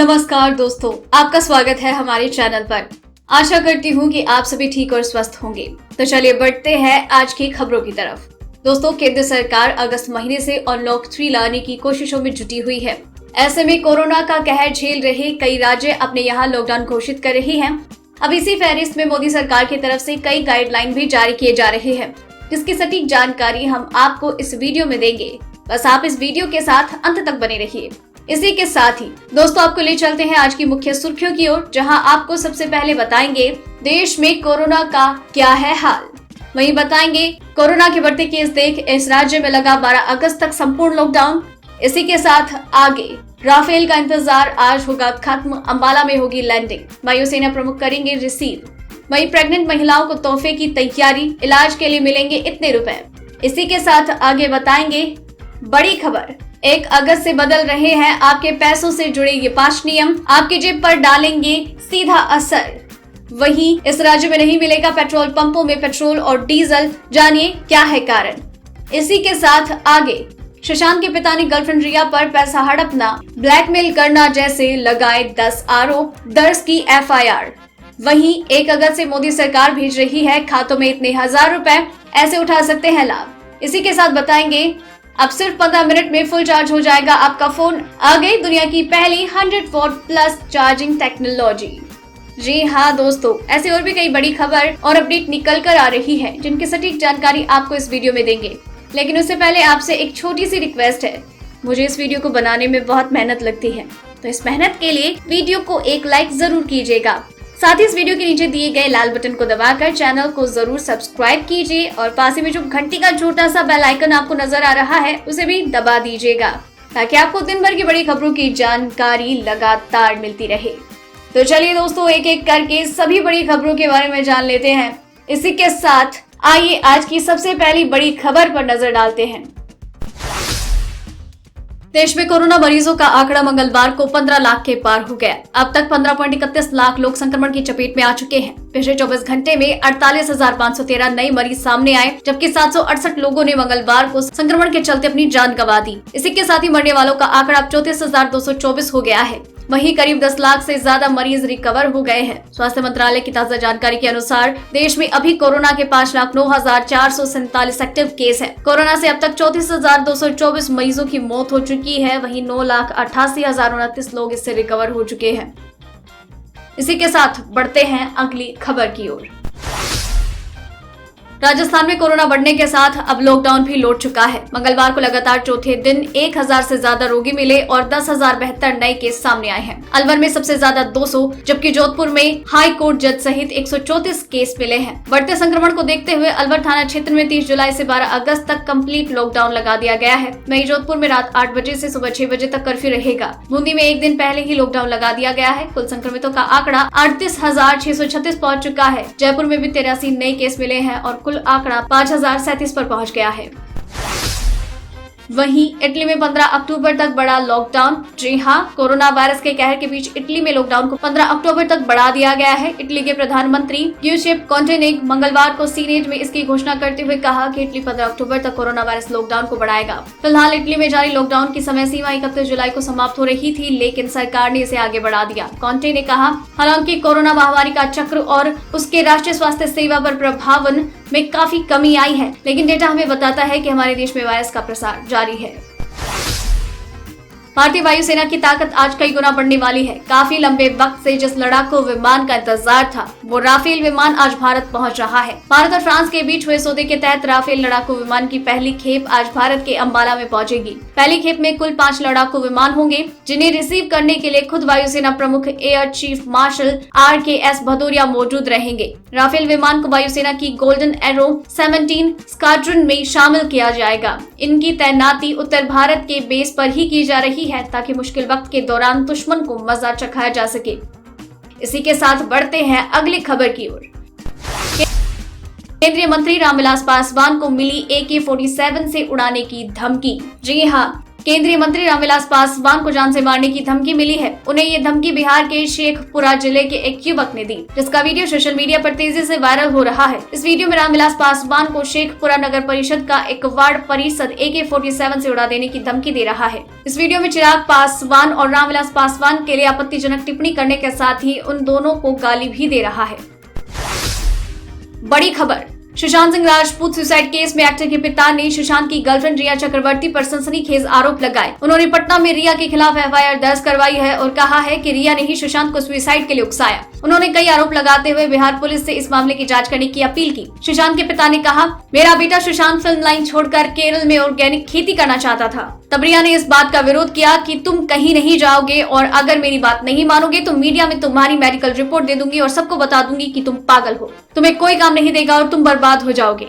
नमस्कार दोस्तों, आपका स्वागत है हमारे चैनल पर। आशा करती हूँ कि आप सभी ठीक और स्वस्थ होंगे। तो चलिए बढ़ते हैं आज की खबरों की तरफ। दोस्तों, केंद्र सरकार अगस्त महीने से अनलॉक 3 लाने की कोशिशों में जुटी हुई है। ऐसे में कोरोना का कहर झेल रहे कई राज्य अपने यहाँ लॉकडाउन घोषित कर रहे हैं। अब इसी फहरिस्त में मोदी सरकार की तरफ से कई गाइडलाइन भी जारी किए जा रहे हैं, जिसकी सटीक जानकारी हम आपको इस वीडियो में देंगे। बस आप इस वीडियो के साथ अंत तक बने रहिए। इसी के साथ ही दोस्तों, आपको ले चलते हैं आज की मुख्य सुर्खियों की ओर, जहां आपको सबसे पहले बताएंगे देश में कोरोना का क्या है हाल। वहीं बताएंगे कोरोना के बढ़ते केस देख इस राज्य में लगा 12 अगस्त तक संपूर्ण लॉकडाउन। इसी के साथ आगे राफेल का इंतजार आज होगा खत्म, अंबाला में होगी लैंडिंग, वायुसेना प्रमुख करेंगे रिसीव। वहीं प्रेग्नेंट महिलाओं को तोहफे की तैयारी, इलाज के लिए मिलेंगे इतने रुपए। इसी के साथ आगे बताएंगे बड़ी खबर, 1 अगस्त से बदल रहे हैं आपके पैसों से जुड़े ये 5 नियम, आपकी जेब पर डालेंगे सीधा असर। वहीं इस राज्य में नहीं मिलेगा पेट्रोल पंपों में पेट्रोल और डीजल, जानिए क्या है कारण। इसी के साथ आगे शशांक के पिता ने गर्लफ्रेंड रिया पर पैसा हड़पना, ब्लैकमेल करना जैसे लगाए 10 आरोप, दर्ज की FIR। वहीं 1 अगस्त से मोदी सरकार भेज रही है खातों में इतने 1000 रुपए, ऐसे उठा सकते हैं लाभ। इसी के साथ बताएंगे अब सिर्फ 15 मिनट में फुल चार्ज हो जाएगा आपका फोन, आ गई दुनिया की पहली 100 वॉट प्लस चार्जिंग टेक्नोलॉजी। जी हाँ दोस्तों, ऐसे और भी कई बड़ी खबर और अपडेट निकल कर आ रही है, जिनकी सटीक जानकारी आपको इस वीडियो में देंगे। लेकिन उससे पहले आपसे एक छोटी सी रिक्वेस्ट है। मुझे इस वीडियो को बनाने में बहुत मेहनत लगती है, तो इस मेहनत के लिए वीडियो को एक लाइक जरूर कीजिएगा। साथ ही इस वीडियो के नीचे दिए गए लाल बटन को दबाकर चैनल को जरूर सब्सक्राइब कीजिए और पास ही में जो घंटी का छोटा सा बेल आइकन आपको नजर आ रहा है उसे भी दबा दीजिएगा, ताकि आपको दिन भर की बड़ी खबरों की जानकारी लगातार मिलती रहे। तो चलिए दोस्तों, एक एक करके सभी बड़ी खबरों के बारे में जान लेते हैं। इसी के साथ आइए आज की सबसे पहली बड़ी खबर पर नजर डालते हैं। देश में कोरोना मरीजों का आंकड़ा मंगलवार को 15 लाख के पार हो गया। अब तक 15.31 लाख लोग संक्रमण की चपेट में आ चुके हैं। पिछले 24 घंटे में 48,513 नए मरीज सामने आए, जबकि 768 लोगों ने मंगलवार को संक्रमण के चलते अपनी जान गंवा दी। इसी के साथ ही मरने वालों का आंकड़ा अब 34,224 हो गया है। वहीं करीब 10 लाख से ज्यादा मरीज रिकवर हो गए हैं। स्वास्थ्य मंत्रालय की ताजा जानकारी के अनुसार देश में अभी कोरोना के 5,09,447 एक्टिव केस है। कोरोना से अब तक 34,224 मरीजों की मौत हो चुकी है। वहीं 9,88,029 लोग इससे रिकवर हो चुके हैं। इसी के साथ बढ़ते हैं अगली खबर की ओर। राजस्थान में कोरोना बढ़ने के साथ अब लॉकडाउन भी लौट चुका है। मंगलवार को लगातार चौथे दिन 1000 से ज्यादा रोगी मिले और 10,072 नए केस सामने आए हैं। अलवर में सबसे ज्यादा 200, जबकि जोधपुर में हाई कोर्ट जज सहित 134 केस मिले हैं। बढ़ते संक्रमण को देखते हुए अलवर थाना क्षेत्र में 30 जुलाई से 12 अगस्त तक कंप्लीट लॉकडाउन लगा दिया गया है। वहीं जोधपुर में रात 8 बजे से सुबह 6 बजे तक कर्फ्यू रहेगा। बूंदी में एक दिन पहले ही लॉकडाउन लगा दिया गया है। कुल संक्रमितों का आंकड़ा 38,636 पहुँच चुका है। जयपुर में भी 83 नए केस मिले हैं और कुल आंकड़ा 5,037 पर पहुंच गया है। वहीं इटली में 15 अक्टूबर तक बढ़ा लॉकडाउन। जी हां, कोरोना वायरस के कहर के बीच इटली में लॉकडाउन को 15 अक्टूबर तक बढ़ा दिया गया है। इटली के प्रधानमंत्री गियुसेप्पे कोंटे ने मंगलवार को सीनेट में इसकी घोषणा करते हुए कहा कि इटली 15 अक्टूबर तक कोरोना वायरस लॉकडाउन को बढ़ाएगा। फिलहाल इटली में जारी लॉकडाउन की समय सीमा 31 जुलाई को समाप्त हो रही थी, लेकिन सरकार ने इसे आगे बढ़ा दिया। कोंटे ने कहा, हालांकि कोरोना महामारी का चक्र और उसके राष्ट्रीय स्वास्थ्य सेवा पर प्रभाव में काफी कमी आई है, लेकिन डेटा हमें बताता है कि हमारे देश में वायरस का प्रसार जारी है। भारतीय वायुसेना की ताकत आज कई गुना बढ़ने वाली है। काफी लंबे वक्त से जिस लड़ाकू विमान का इंतजार था, वो राफेल विमान आज भारत पहुंच रहा है। भारत और फ्रांस के बीच हुए सौदे के तहत राफेल लड़ाकू विमान की पहली खेप आज भारत के अंबाला में पहुंचेगी। पहली खेप में कुल 5 लड़ाकू विमान होंगे, जिन्हें रिसीव करने के लिए खुद वायुसेना प्रमुख air chief marshal RKS Bhadauria मौजूद रहेंगे। राफेल विमान को वायुसेना की गोल्डन एरो 17 स्क्वाड्रन में शामिल किया जाएगा। इनकी तैनाती उत्तर भारत के बेस पर ही की जा रही है, ताकि मुश्किल वक्त के दौरान दुश्मन को मजा चखाया जा सके। इसी के साथ बढ़ते हैं अगली खबर की ओर। केंद्रीय मंत्री रामविलास पासवान को मिली AK-47 से उड़ाने की धमकी। जी हां, केंद्रीय मंत्री रामविलास पासवान को जान से मारने की धमकी मिली है। उन्हें ये धमकी बिहार के शेखपुरा जिले के एक युवक ने दी, जिसका वीडियो सोशल मीडिया पर तेजी से वायरल हो रहा है। इस वीडियो में रामविलास पासवान को शेखपुरा नगर परिषद का एक वार्ड परिषद AK-47 से उड़ा देने की धमकी दे रहा है। इस वीडियो में चिराग पासवान और रामविलास पासवान के लिए आपत्तिजनक टिप्पणी करने के साथ ही उन दोनों को गाली भी दे रहा है। बड़ी खबर, सुशांत सिंह राजपूत सुसाइड केस में एक्टर के पिता ने सुशांत की गर्लफ्रेंड रिया चक्रवर्ती पर सनसनीखेज आरोप लगाए। उन्होंने पटना में रिया के खिलाफ FIR दर्ज करवाई है और कहा है कि रिया ने ही सुशांत को सुसाइड के लिए उकसाया। उन्होंने कई आरोप लगाते हुए बिहार पुलिस से इस मामले की जांच करने की अपील की। सुशांत के पिता ने कहा, मेरा बेटा सुशांत फिल्म लाइन छोड़कर केरल में ऑर्गेनिक खेती करना चाहता था। तब रिया ने इस बात का विरोध किया कि तुम कहीं नहीं जाओगे और अगर मेरी बात नहीं मानोगे तो मीडिया में तुम्हारी मेडिकल रिपोर्ट दे दूंगी और सबको बता दूंगी कि तुम पागल हो, तुम्हें कोई काम नहीं देगा और तुम बर्बाद हो जाओगे।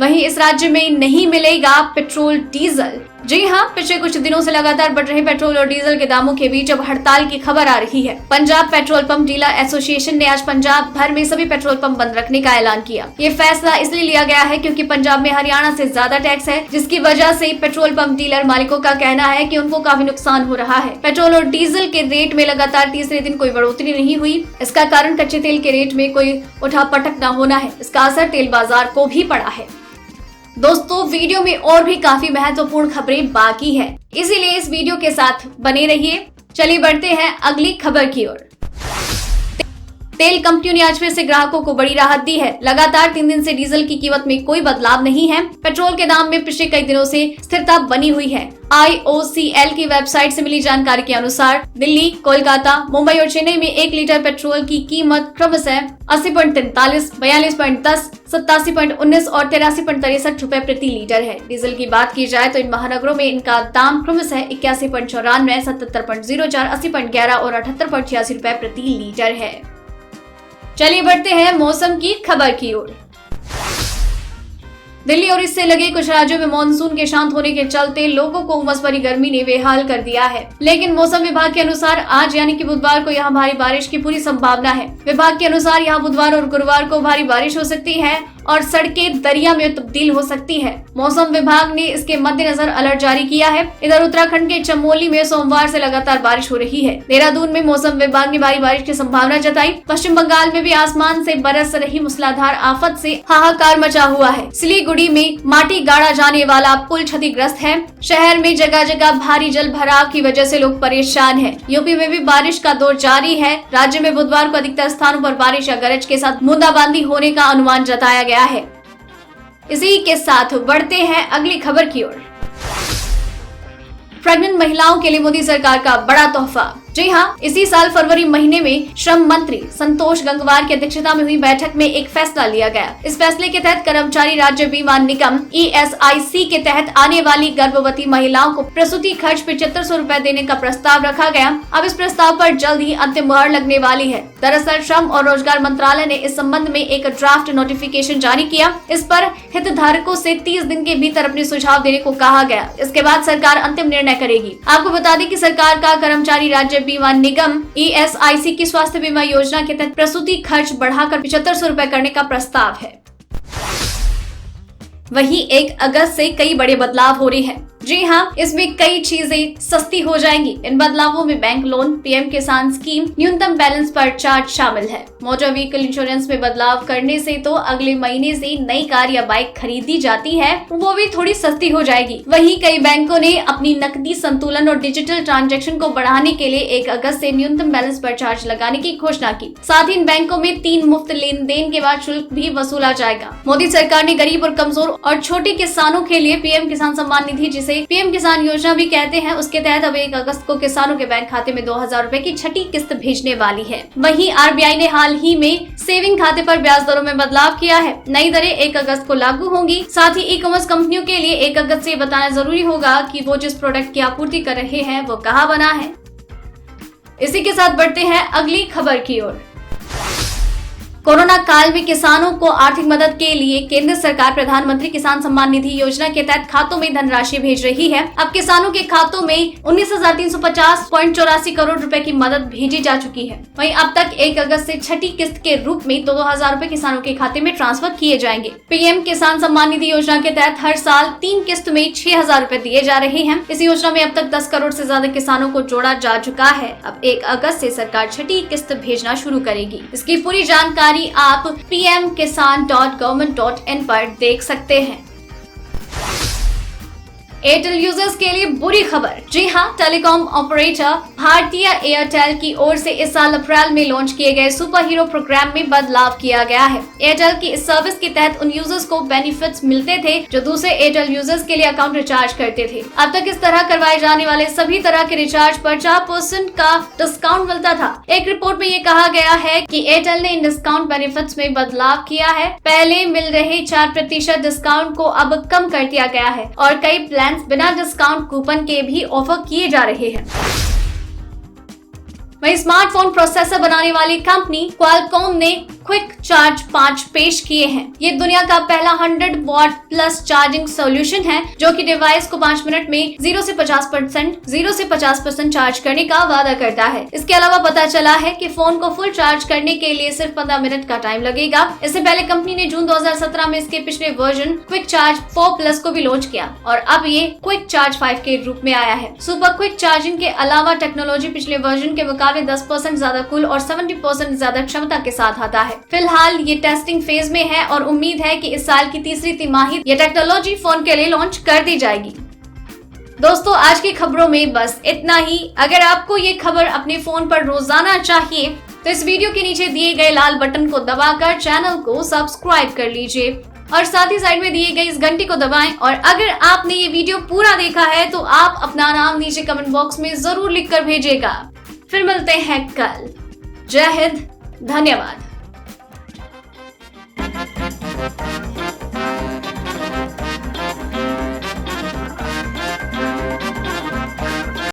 वहीं इस राज्य में नहीं मिलेगा पेट्रोल डीजल। जी हां, पिछले कुछ दिनों से लगातार बढ़ रहे पेट्रोल और डीजल के दामों के बीच अब हड़ताल की खबर आ रही है। Punjab petrol pump dealer association ने आज पंजाब भर में सभी पेट्रोल पंप बंद रखने का ऐलान किया। ये फैसला इसलिए लिया गया है क्योंकि पंजाब में हरियाणा से ज्यादा टैक्स है, जिसकी वजह से पेट्रोल पंप डीलर मालिकों का कहना है कि उनको काफी नुकसान हो रहा है। पेट्रोल और डीजल के रेट में लगातार तीसरे दिन कोई बढ़ोतरी नहीं हुई। इसका कारण कच्चे तेल के रेट में कोई उठापटक न होना है। इसका असर तेल बाजार को भी पड़ा है। दोस्तों, वीडियो में और भी काफी महत्वपूर्ण खबरें बाकी है, इसीलिए इस वीडियो के साथ बने रहिए। चलिए बढ़ते हैं अगली खबर की ओर। तेल कंपनियों ने आज फिर से ग्राहकों को बड़ी राहत दी है। लगातार 3 दिन से डीजल की कीमत में कोई बदलाव नहीं है। पेट्रोल के दाम में पिछले कई दिनों से स्थिरता बनी हुई है। IOCL की वेबसाइट से मिली जानकारी के अनुसार दिल्ली, कोलकाता, मुंबई और चेन्नई में 1 लीटर पेट्रोल की कीमत क्रमशः 80.43, 42.10, 87.19 और 83.63 रुपए प्रति लीटर है। डीजल की बात की जाए तो इन महानगरों में इनका दाम क्रमशः 81.94, 77.04, 80.11 और 78.86 रुपए प्रति लीटर है। चलिए बढ़ते हैं मौसम की खबर की ओर। दिल्ली और इससे लगे कुछ राज्यों में मानसून के शांत होने के चलते लोगों को उमस भरी गर्मी ने बेहाल कर दिया है, लेकिन मौसम विभाग के अनुसार आज यानी कि बुधवार को यहाँ भारी बारिश की पूरी संभावना है। विभाग के अनुसार यहाँ बुधवार और गुरुवार को भारी बारिश हो सकती है और सड़कें दरिया में तब्दील हो सकती है। मौसम विभाग ने इसके मद्देनजर अलर्ट जारी किया है। इधर उत्तराखंड के चमोली में सोमवार से लगातार बारिश हो रही है। देहरादून में मौसम विभाग ने भारी बारिश की संभावना जताई। पश्चिम बंगाल में भी आसमान से बरस रही मूसलाधार आफत से हाहाकार मचा हुआ है। सिलीगुड़ी में माटी गाड़ा जाने वाला पुल क्षतिग्रस्त है। शहर में जगह जगह भारी जल भराव की वजह से लोग परेशान हैं। यूपी में भी बारिश का दौर जारी है। राज्य में बुधवार को अधिकतर स्थानों पर बारिश या गरज के साथ बूंदाबांदी होने का अनुमान जताया गया है। इसी के साथ बढ़ते हैं अगली खबर की ओर। प्रेग्नेंट महिलाओं के लिए मोदी सरकार का बड़ा तोहफा। जी हाँ, इसी साल फरवरी महीने में श्रम मंत्री संतोष गंगवार की अध्यक्षता में हुई बैठक में एक फैसला लिया गया। इस फैसले के तहत कर्मचारी राज्य बीमा निगम ESIC के तहत आने वाली गर्भवती महिलाओं को प्रसूति खर्च 7500 रुपए देने का प्रस्ताव रखा गया। अब इस प्रस्ताव पर जल्द ही अंतिम मुहर लगने वाली है। दरअसल श्रम और रोजगार मंत्रालय ने इस संबंध में एक ड्राफ्ट नोटिफिकेशन जारी किया। इस पर हितधारकों से 30 दिन के भीतर अपने सुझाव देने को कहा गया। इसके बाद सरकार अंतिम निर्णय करेगी। आपको बता दें कि सरकार का कर्मचारी राज्य बीमा निगम ESIC की स्वास्थ्य बीमा योजना के तहत प्रसूति खर्च बढ़ाकर 7500 रुपए करने का प्रस्ताव है। वहीं 1 अगस्त से कई बड़े बदलाव हो रहे हैं। जी हाँ, इसमें कई चीजें सस्ती हो जाएंगी। इन बदलावों में बैंक लोन, PM किसान स्कीम, न्यूनतम बैलेंस पर चार्ज शामिल है। मोटर व्हीकल इंश्योरेंस में बदलाव करने से तो अगले महीने से नई कार या बाइक खरीदी जाती है वो भी थोड़ी सस्ती हो जाएगी। वहीं कई बैंकों ने अपनी नकदी संतुलन और डिजिटल ट्रांजैक्शन को बढ़ाने के लिए 1 अगस्त से न्यूनतम बैलेंस पर चार्ज लगाने की घोषणा की। साथ ही इन बैंकों में 3 मुफ्त लेन देन के बाद शुल्क भी वसूला जाएगा। मोदी सरकार ने गरीब और कमजोर और छोटे किसानों के लिए PM किसान सम्मान निधि, जिसे PM किसान योजना भी कहते हैं, उसके तहत अब 1 अगस्त को किसानों के बैंक खाते में 2000 रुपए की छठी किस्त भेजने वाली है। वहीं RBI ने हाल ही में सेविंग खाते पर ब्याज दरों में बदलाव किया है। नई दरें 1 अगस्त को लागू होंगी। साथ ही ई-कॉमर्स कंपनियों के लिए 1 अगस्त से बताना जरूरी होगा कि वो जिस प्रोडक्ट की आपूर्ति कर रहे हैं वो कहाँ बना है। इसी के साथ बढ़ते हैं अगली खबर की ओर। कोरोना काल में किसानों को आर्थिक मदद के लिए केंद्र सरकार प्रधानमंत्री किसान सम्मान निधि योजना के तहत खातों में धनराशि भेज रही है। अब किसानों के खातों में 19,350.84 करोड़ रुपए की मदद भेजी जा चुकी है। वहीं अब तक 1 अगस्त से छठी किस्त के रूप में 2,000 रुपए किसानों के खाते में ट्रांसफर किए जाएंगे। पीएम किसान सम्मान निधि योजना के तहत हर साल 3 किस्त में 6,000 रुपए दिए जा रहे हैं। इस योजना में अब तक 10 करोड़ से ज्यादा किसानों को जोड़ा जा चुका है। अब 1 अगस्त से सरकार छठी किस्त भेजना शुरू करेगी। इसकी पूरी जानकारी आप pmkisan.government.in पर देख सकते हैं। एयरटेल यूजर्स के लिए बुरी खबर। जी हां, टेलीकॉम ऑपरेटर भारतीय एयरटेल की ओर से इस साल अप्रैल में लॉन्च किए गए सुपर हीरो प्रोग्राम में बदलाव किया गया है। एयरटेल की इस सर्विस के तहत उन यूजर्स को बेनिफिट्स मिलते थे जो दूसरे एयरटेल यूजर्स के लिए अकाउंट रिचार्ज करते थे। अब तक इस तरह करवाए जाने वाले सभी तरह के रिचार्ज पर 4% का डिस्काउंट मिलता था। एक रिपोर्ट में ये कहा गया है कि एयरटेल ने इन डिस्काउंट बेनिफिट्स में बदलाव किया है। पहले मिल रहे 4% डिस्काउंट को अब कम कर दिया गया है और कई प्लान बिना डिस्काउंट कूपन के भी ऑफर किए जा रहे हैं। वहीं स्मार्टफोन प्रोसेसर बनाने वाली कंपनी क्वालकॉम ने क्विक चार्ज 5 पेश किए हैं। ये दुनिया का पहला 100 वॉट प्लस चार्जिंग सॉल्यूशन है जो कि डिवाइस को 5 मिनट में 0 से 50% चार्ज करने का वादा करता है। इसके अलावा पता चला है कि फोन को फुल चार्ज करने के लिए सिर्फ 15 मिनट का टाइम लगेगा। इससे पहले कंपनी ने जून 2017 में इसके पिछले वर्जन क्विक चार्ज 4 प्लस को भी लॉन्च किया और अब ये क्विक चार्ज 5 के रूप में आया है। सुपर क्विक चार्जिंग के अलावा टेक्नोलॉजी पिछले वर्जन के मुकाबले 10% ज्यादा कूल और 70% ज्यादा क्षमता के साथ आता है। फिलहाल ये टेस्टिंग फेज में है और उम्मीद है कि इस साल की तीसरी तिमाही ये टेक्नोलॉजी फोन के लिए लॉन्च कर दी जाएगी। दोस्तों, आज की खबरों में बस इतना ही। अगर आपको ये खबर अपने फोन पर रोजाना चाहिए तो इस वीडियो के नीचे दिए गए लाल बटन को दबाकर चैनल को सब्सक्राइब कर लीजिए और साथ ही साइड में दिए गए इस घंटी को दबाएं। और अगर आपने ये वीडियो पूरा देखा है तो आप अपना नाम नीचे कमेंट बॉक्स में जरूर लिखकर भेजिएगा। फिर मिलते हैं कल। जय हिंद, धन्यवाद।